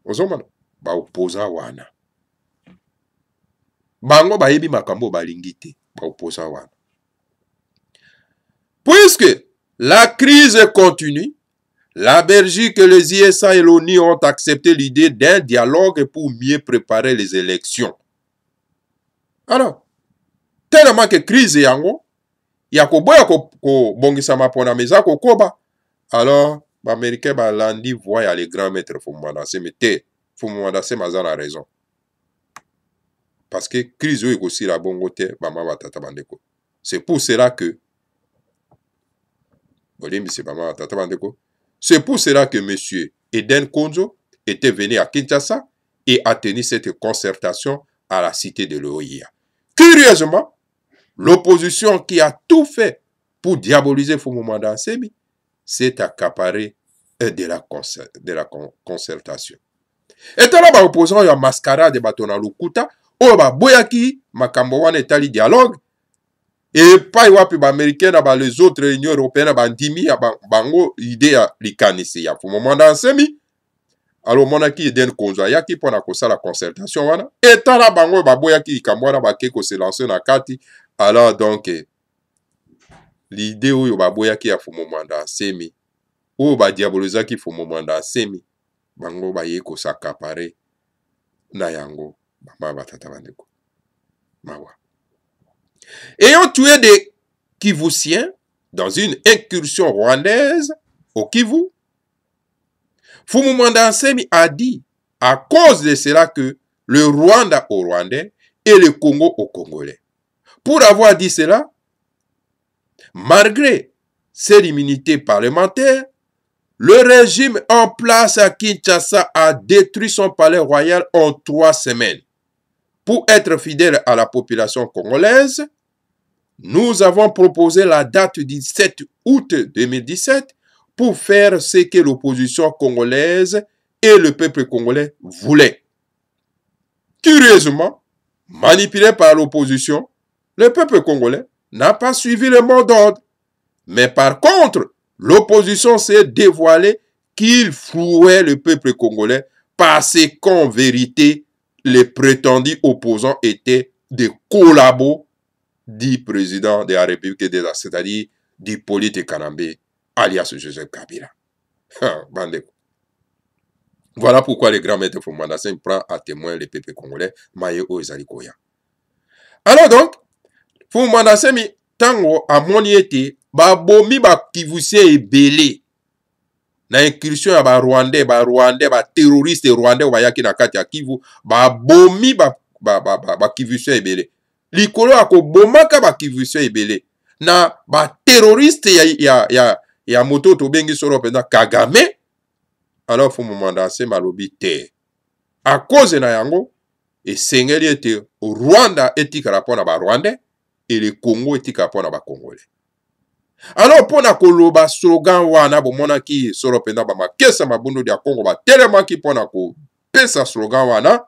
S2: Ozomana ba opposant wana. Bango bayebi makambo balingi te ba opposant wana. Puisque la crise continue, la Belgique, les ISA et l'ONU ont accepté l'idée d'un dialogue pour mieux préparer les élections. Alors, tellement que crise yango, ya ko boya ko bongisa mapona meza ko koba. Alors, les Américains balandi voient les grands maîtres Fumumanda Nsemi te, Fumumanda Nsemi aza na raison. Parce que crise est aussi la bonne te, c'est pour cela que c'est pour cela que M. Eden Konzo était venu à Kinshasa et a tenu cette concertation à la cité de l'OIA. Curieusement, l'opposition qui a tout fait pour diaboliser Fumumanda Nsemi s'est accaparée de la concertation. Et là, les opposants ont mascarade de Batona Lukuta, ou boyaki makambo wana etali dialogue, et pas wapi ba américains na les autres unions européennes bandimi ya bango idée ya likanisi ya Fumumanda Nsemi. Alors monaki Eden Konzo yaki pona kosala concertation wana, et là bango ba boyaki likambo wana bake ko se lancer na kati. Alors donc l'idée oyo ba boyaki ya Fumumanda Nsemi oyo ba diabolizaki Fumumanda Nsemi bango ba ye ko s'accaparer na yango bama batata bandeko mawa. Ayant tué des Kivusiens dans une incursion rwandaise au Kivu, Fumumanda Nsemi a dit à cause de cela que le Rwanda aux Rwandais et le Congo aux Congolais. Pour avoir dit cela, malgré ses immunités parlementaires, le régime en place à Kinshasa a détruit son palais royal en 3 semaines. Pour être fidèle à la population congolaise, nous avons proposé la date du 7 août 2017 pour faire ce que l'opposition congolaise et le peuple congolais voulaient. Curieusement, manipulé par l'opposition, le peuple congolais n'a pas suivi le mot d'ordre. Mais par contre, l'opposition s'est dévoilée qu'il flouait le peuple congolais parce qu'en vérité, les prétendus opposants étaient des collabos du président de la République des États, c'est-à-dire du Hippolyte Kanambe, alias Joseph Kabila. Voilà pourquoi le grand maître Fumumanda Nsemi prend à témoin le peuple congolais, Maye Oezali Koya. Alors donc, Fumumanda Nsemi, tango amoni ete, babomi bakivusien ebele, na incursion ya Rwandais, terroriste Rwandais bayaki na kati ya Kivu, babomi bakivusien ebele. Likolo akobomaka bakivusien ebele. Na terroriste ya moto tobengi solo penda Kagame. Alors Fumumanda Nsemi alobi te. A cause na yango, esengeli ete Rwanda etikala pona ba Rwandais et le Congo etikala pona ba Congolais. Alors pona koloba slogan wana bomona ki solo penda ba makesa mabundo dia Congo ba tellement ki pona ko pesa slogan wana.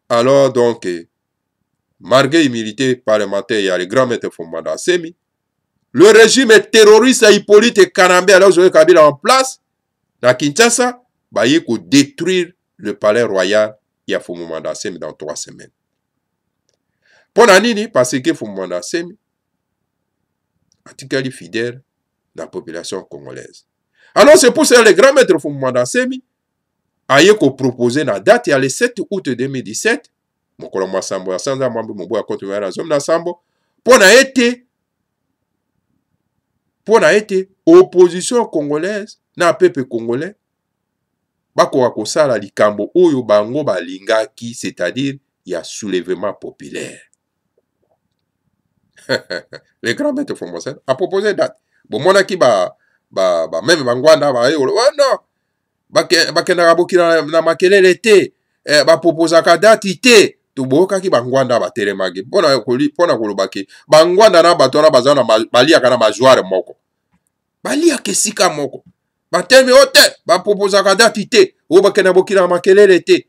S2: Alors donc malgré l'immunité parlementaire, il y a le grand maître Fumumanda Nsemi. Le régime terroriste Hippolyte Kanambe, alors Joseph Kabila en place, dans Kinshasa, il faut détruire le palais royal, il y a Fumumanda Nsemi dans 3 semaines. Pour nini, parce que Fumumanda Nsemi, est fidèle dans la population congolaise. Alors c'est pour ça que le grand maître Fumumanda Nsemi a proposé la date, il y a le 7 août 2017, mokolo masambo ya sanza mambo mobo ya koto ya zom na sambo pona ete opposition congolaise na peuple congolais bakoka kosala likambo oyo bango balingaki, c'est-à-dire ya soulèvement populaire. Le grand maître Fumumanda a proposé date. Bon monaki même bangwanda ba non bakenda bokila na makelele te bapropozaka date te. Tubokaki bangwanda batelemaki pona kolobaki bangwanda na bato na bazana baliaka na majoire moko baliaka esika moko batelemi ote bapropozaka date te o bakena bokila makelele te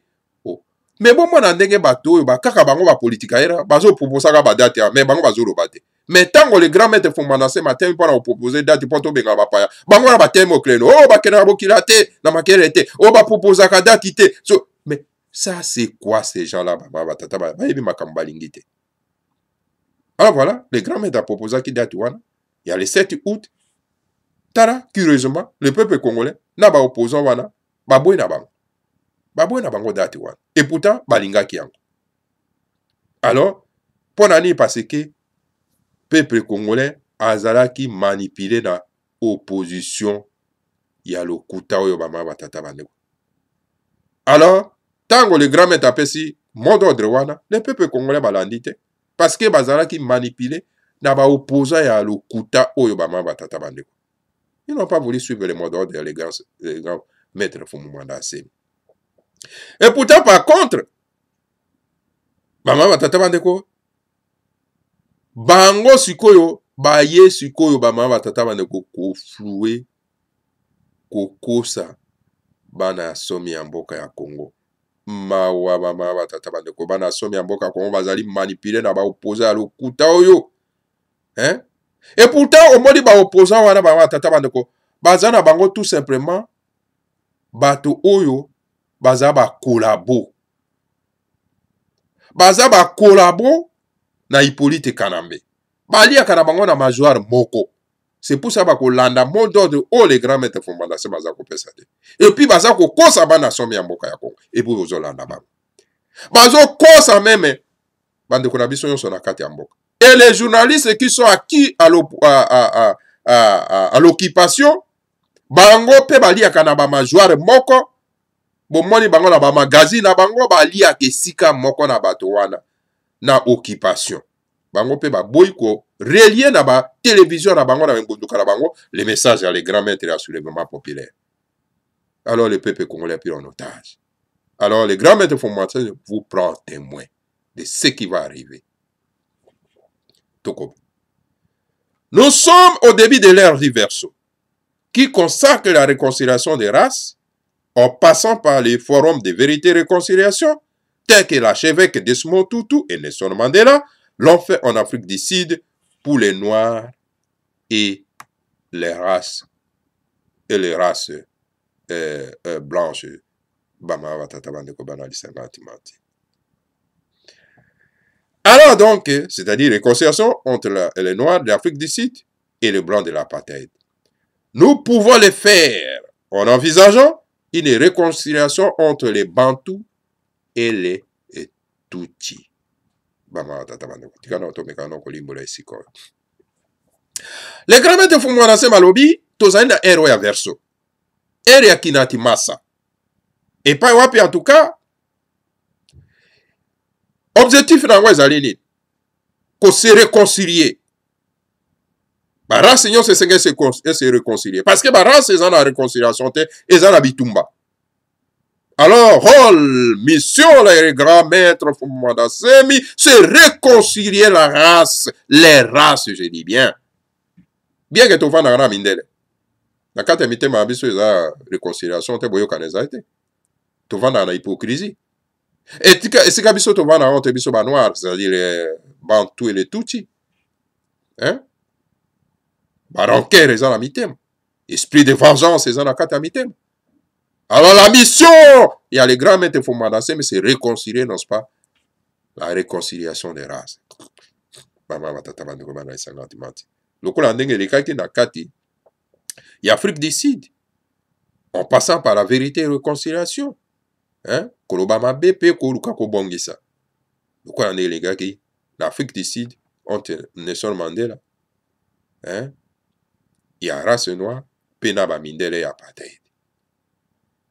S2: mais bon mona ndenge bato oyo bakaka bango bapolitika era bazopropozaka badate mais bango bazoloba te. Mais tango le grand maître Fumumanda Nsemi atemi mpona kopropose date mpo tobenga bapaya bango na batelemi okleno o bakena bokila te na makelele te o bapropozaka date te so mais ça, c'est quoi ces gens-là? Alors voilà, le grand maître a proposé qui date ouana. Il y a le 7 août. Tara, curieusement, le peuple congolais, n'a pas opposant wana, baboué na bango. Baboué na bango date wana. Et pourtant, balinga ki yango. Alors, pour nani parce que, peuple congolais, azalaki manipulé na opposition, ya lo kuta oyo bama batata bandeko. Alors, tango le grand maître apesi, mot d'ordre wana, le peuple congolais balandite, parce que bazalaki manipulé na ba opposant ya lo kuta oyo bama batata bandeko. Ils n'ont pas voulu suivre les mots d'ordre les grands maîtres Fumumanda Assemi. Et pourtant, par contre, Bama Batata Bandeko, Bango Sikoyo, Baye Sikoyo, Bama Batata Bandeko, ko floué, ko kosa, Bana Somi Amboka ya Congo. Mawa Bama Batata Bandeko, Bana Somi Amboka Congo, Bazali manipulé, na ba opposé à l'okuta oyo. Hein? Et pourtant, au modi ba opposant wana Bama Batata Bandeko, Bazana bango tout simplement bato oyo baza ba kolabo. Baza ba kolabo na Hippolyte Kanambe. Balia kanabango na major moko. C'est pour ça ba kolanda mot d'ordre o les grands maîtres Fumumanda se baza ko pesa te. Et puis baza ko kosa bana somi ya mboka ya Congo. Et puis ozolanda bango. Bazo kosa même bande ko na biso nyonso na kati ya mboka. Et les journalistes qui sont acquis à l'occupation bango pe baliaka na ba major moko bomoni bango na ba magazine na bango baliaka esika moko na bato wana na occupation bango pe ba boy ko relier na ba télévision na bango na mbunduka na bango les messages à les grands maîtres à soulèvement populaire. Alors le peuple congolais pris en otage. Alors les grands maîtres Fumumanda vous prend témoin de ce qui va arriver. Toko. Nous sommes au début de l'ère du verseau qui consacre la réconciliation des races en passant par les forums de vérité et réconciliation, tels que l'archevêque Desmond Tutu et Nelson Mandela l'ont fait en Afrique du Sud pour les Noirs et les races blanches. Alors donc, c'est-à-dire réconciliation entre les Noirs de l'Afrique du Sud et les Blancs de l'apartheid. Nous pouvons le faire en envisageant une réconciliation entre les Bantous et les Tutsis. Les grands maîtres Fumumanda se malobi, tozali na ero ya verso. Ero ya kinati massa. Et pas wapi en tout cas, objectif nango ezali nini? Ko se réconcilier. Ba race nyon se senge se réconcilier. Parce que ba race eza na réconciliation te, eza na bitumba. Alors, rôle, mission, les grands maîtres Fumumanda Assemi, c'est réconcilier la race, les races, je dis bien. Bien que tu fasses na mindele. Na kata mitema abiso eza réconciliation te boyo kaneza ete. Tu vas na hypocrisie. Et si kabiso tu vas na honte biso ba noir, c'est-à-dire les Bantous et les Tutsis. Hein? Ba rancœur eza na mitema. Esprit de vengeance eza na kata mitema. Alors la mission, il y a les grands maîtres Fumumanda Assemi, c'est réconcilier, n'est-ce pas? La réconciliation des races. Le Colandeng et les Kaki Nakati, il y a Afrique du Sud, en passant par la vérité et réconciliation. Hein? Kolobama BP, Koluka Kobongisa. Le Colandeng et les Kaki, l'Afrique du Sud, entre Nelson Mandela. Hein? Il y a race noire, Penaba Mindele et apartheid.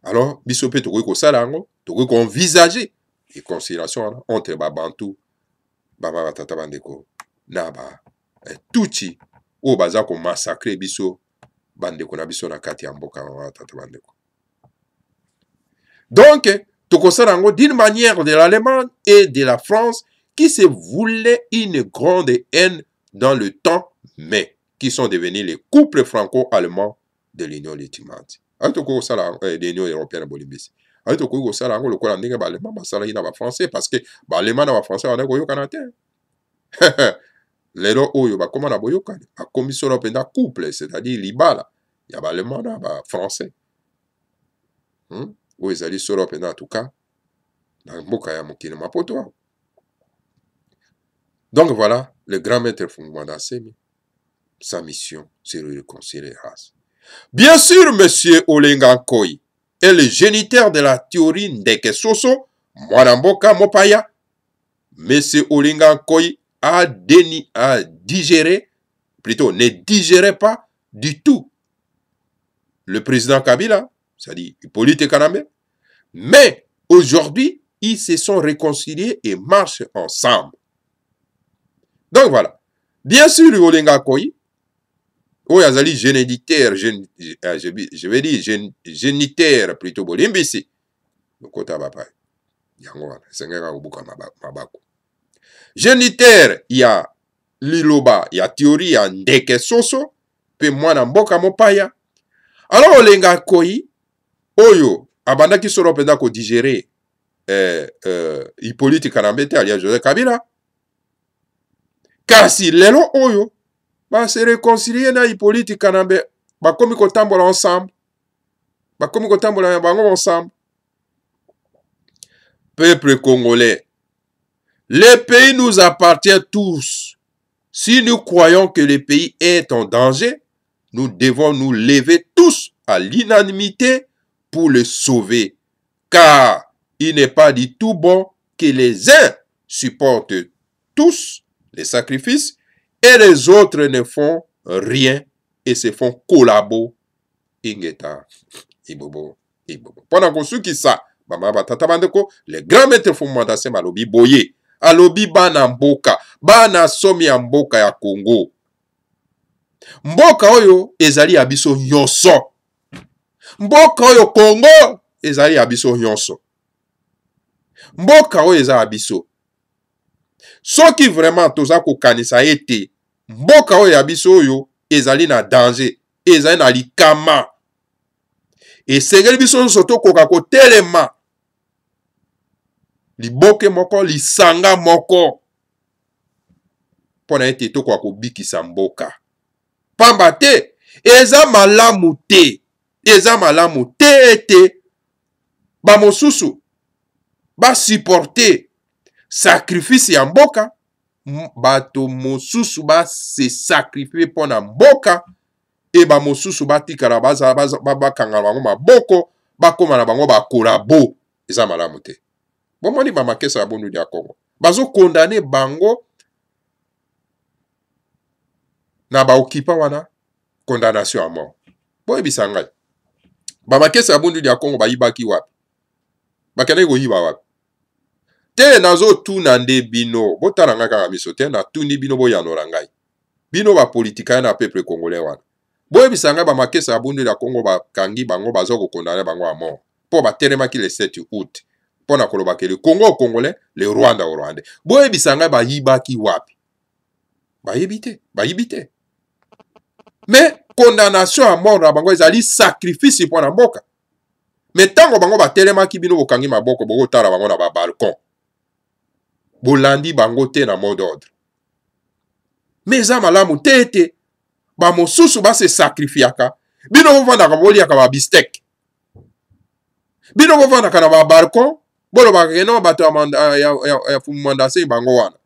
S2: Alors, bisope tokoki kosala yango, tokoki envisager réconciliation entre ba Bantou, bama batata bandeko, na ba Tutsi, oyo baza ko massacrer biso bandeko na biso na kati ya mboka bama batata bandeko. Donc, tokosala yango d'une manière de l'Allemagne et de la France qui se voulait une grande haine dans le temps, mais qui sont devenus les couples franco-allemands de l'Union ultimate. Aitoko sala de l'Union européenne bolimbisi. Aitoko sala ngo lokola ndenge ba allemand basala ina ba français parce que ba allemand na ba français wana ko yokana te. Lelo oyo ba koma na boyokana. A commission européenne couple, c'est-à-dire libala. Ya ba allemand na ba français. Ou ezali sur européenne en tout cas. Na mboka ya mokili mapoto. Donc voilà, le grand maître Fumumanda Assemi sa mission, c'est de réconcilier les races. Bien sûr, M. Olenga Nkoyi est le géniteur de la théorie Ndeke Soso, Mwanamboka Mopaya. M. Olenga Nkoyi a digéré, plutôt ne digérait pas du tout le président Kabila, c'est-à-dire Hippolyte Kanambe, mais aujourd'hui, ils se sont réconciliés et marchent ensemble. Donc voilà. Bien sûr, Olenga Nkoyi, Oyazali géniteur, je vais dire géniteur plutôt Bolimbisi. Géniteur, il y a Liloba, il y a théorie, il y a Ndeke Soso, pe mwana mboka mopaya. Alors Olenga Nkoyi, Oyo, abandaki solo penda ko digérer Hippolyte Kanambe te alias Joseph Kabila. Kasi lelo Oyo, ba se réconcilier na Hippolyte Kanambe, ba komi kotambola ensemble. Ba komi kotambola bango ensemble. Peuple congolais, le pays nous appartient tous. Si nous croyons que le pays est en danger, nous devons nous lever tous à l'unanimité pour le sauver. Car il n'est pas du tout bon que les uns supportent tous les sacrifices et les autres ne font rien et se font collabo. Ingeta, ibobo, ibobo. Pendant qu'on suit ça, le grand maître Fumandase malobi boye, alobi bana mboka, bana somi ya mboka ya Congo. Mboka oyo ezali abiso nyonso. Mboka oyo Congo ezali abiso nyonso. Mboka oyo ezali abiso. Soki vraiment toza kokanisa ete mboka oyo abiso oyo ezali na danger, ezali na likama. Esengeli biso nyonso tokoka kotelema. Liboke moko, lisanga moko. Pona ete tokoka kobikisa mboka. Pamba te, eza malamu te. Eza malamu te ete ba mosusu ba supporter sacrifice ya mboka. Bato mosusu ba se sacrifier pona mboka. E ba mosusu ba tikala ba kangala bango maboko, ba koma na bango ba kolabo. Eza malamu te. Bomoni ba makesa ya bonu ya Congo. Bazo condamner bango na ba occupant wana condamnation à mort. Boye bisangai. Ba makesa ya bonu ya Congo ba yibaki wapi? Ba kene ko yiba wapi? Te nazo tuna nde bino, botala ngaka miso te na tuni bino boyanora ngai. Bino ba politika na peuple congolais wana. Boye bisanga ba makesa ya bundu ya Congo ba kangi bango bazo ko condamner bango à mort. Po ba telemaki le 7 août. Po na koloba ke le Congo au Congolais, le Rwanda au Rwandais. Boye bisanga ba yibaki wapi? Ba yibite. Mais condamnation à mort na bango ezali sacrifice po na mboka. Mais tango bango ba telemaki bino bo kangi maboko bo tala bango na ba balcon. Bolandi bango te na mot d'ordre. Mais za malamu tete ba mosusu ba se sacrifiaka. Bino bovanda ka boliaka ba bistek. Bino bovanda ka na ba balcon, bolo ba keno bato ya Fumandase bango wana.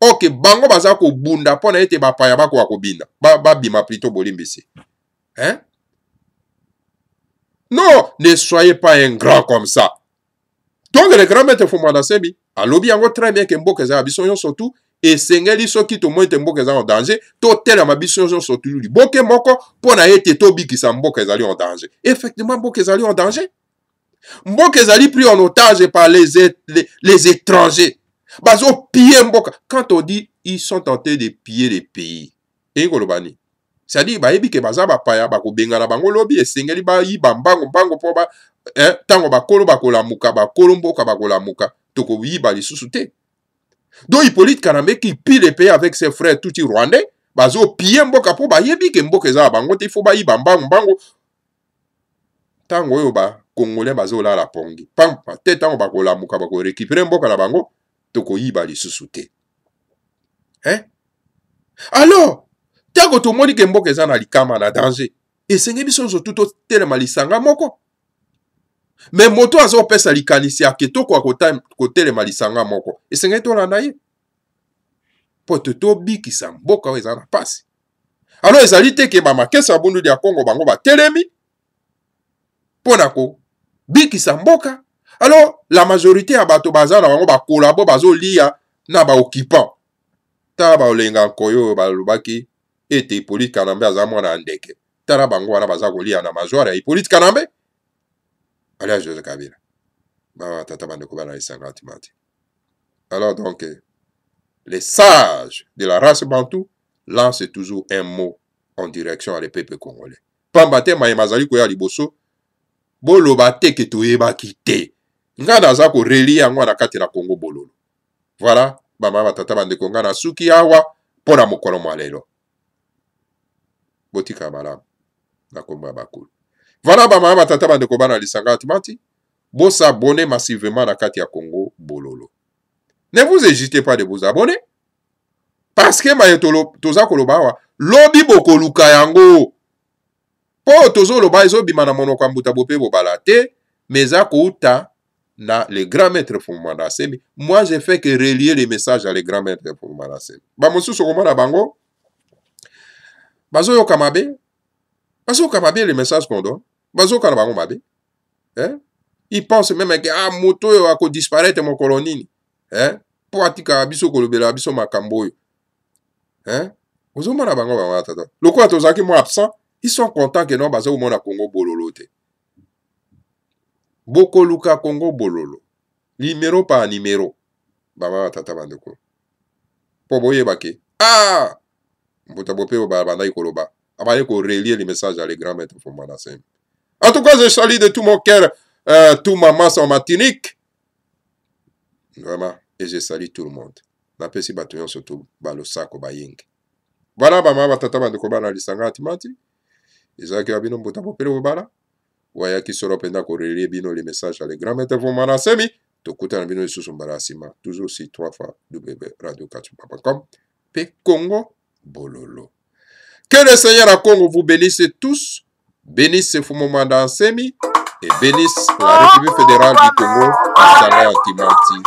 S2: Ok, bango baza ko bunda pona ete ba paya bako akobinda. Ba bima plutôt bolimbisi. Hein? Non, ne soyez pas un grand comme ça. Donc le grand maître Fumandase bi, alobi yango très bien que mboka za biso surtout. Et sengeli soki to moite mboka ezali en danger, to tela mabiso surtout li boke moko pona ete to bikisa mboka ezali en danger. Effectivement mboka ezali en danger. Mboka ezali pris en otage par les étrangers. Bazo piller mboka. Quand on dit ils sont tentés de piller les pays. Et kolobani. C'est-à-dire ba yebi ke baza ba paya ba ko bengana bango lobi e sengeli ba yi bambango bango po ba tango ba kolo ba kolamuka ba kolomboka ba kolamuka to ko yi ba lisusu te. Donc Hippolyte Kanambe qui pille le pays avec ses frères tout rwandais, bazo piller mboka po ba yebi ke mboka za bango te, il faut ba yi bambango bango. Tango yo ba congolais bazo la pongi. Pam te tango ba kola muka ba ko récupérer mboka na bango to ko yi ba lisusu te. Hein? Alors, tango to moni ke mboka za na likama na danger. Et senge biso zo tout telema lisanga moko. Mais moto azo pesa likanisi aketo kwa kotelema lisanga moko. Esenge to landa ye. Po te to bikisa mboka weza na pasi. Alors ezali te ke bamakesi ya bundu ya Congo bango batelemi mpona ko bikisa mboka. Alors la majorité ya bato baza na bango bakolabo bazolia na baoccupant. Tala baolenga nkoyo balobaki ete Hippolyte Kanambe aza mwana ndeke. Tala bango wana baza kolia na majoire ya Hippolyte Kanambe. Allez, Joseph Kabila. Bah, tata bandeko bana isanga timati. Alors donc, les sages de la race bantou lancent toujours un mot en direction à les peuples congolais. Pambate maïmazali koya liboso, boloba te ke toyeba kite. Nga naza ko relie yango na kati na Congo bololo. Voilà, bama tata bandeko nga na suki awa pona mokolo mwalelo. Botika malamu na komba bakulu. Voilà, bama tata bandeko bana lisanga timati. Bo s'abonner massivement na kati ya Congo bololo. Ne vous hésitez pas de vous abonner. Parce que maïtolo toza kolobawa lobi bokoluka yango. Po tozo loba ezo bima na monoko mbuta bope bobala te, meza kouta na le grand maître Fumanda Semi. Moi j'ai fait que relier les messages à le grand maître Fumanda Semi. Ba mosusu komona bango. Bazo yo kamabe. Bazo kamabe les messages qu'on donne. Bazo kana bango mabe. Hein? Ils pensent même que ah moto yo ako disparaître mon colonini. Hein? Pour atika biso kolobela biso makambo yo. Hein? Ozo mona bango ba tata. Loko atozaki mo absent. Ils sont contents que non bazo mona Congo bololo te. Boko luka Congo bololo. Numéro par numéro. Baba tata bandeko. Po boye bake. Ah! Mbota bope o banda ikoloba. Abaye ko relier les messages à les grands maîtres Fumanda Semi. En tout cas, je salue de tout mon cœur tout ma masse en Martinique. Vraiment, et je salue tout le monde. Napesi batoyon surtout balosako bayeng. Voilà bama batata bandeko bana lisanga timati. Ezaki abino mbota popele obala. Waya ki soro penda ko relier bino les messages à les grands maîtres Fumanda Semi. Tokuta na bino lisusu mbala sima. Toujours si 3 fois www.radio4.com. Pe Congo bololo. Que le Seigneur à Congo vous bénisse tous. Bénisse Fumanda Semi. Et bénisse la République fédérale du Congo. Sanga Timati.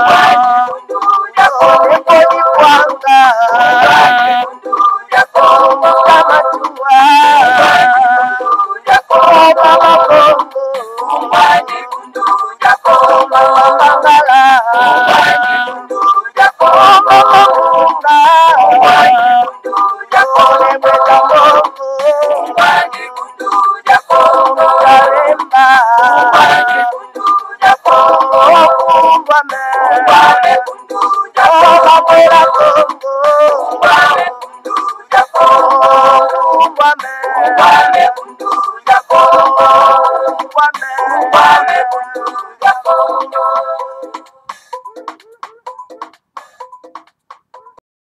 S1: Bye.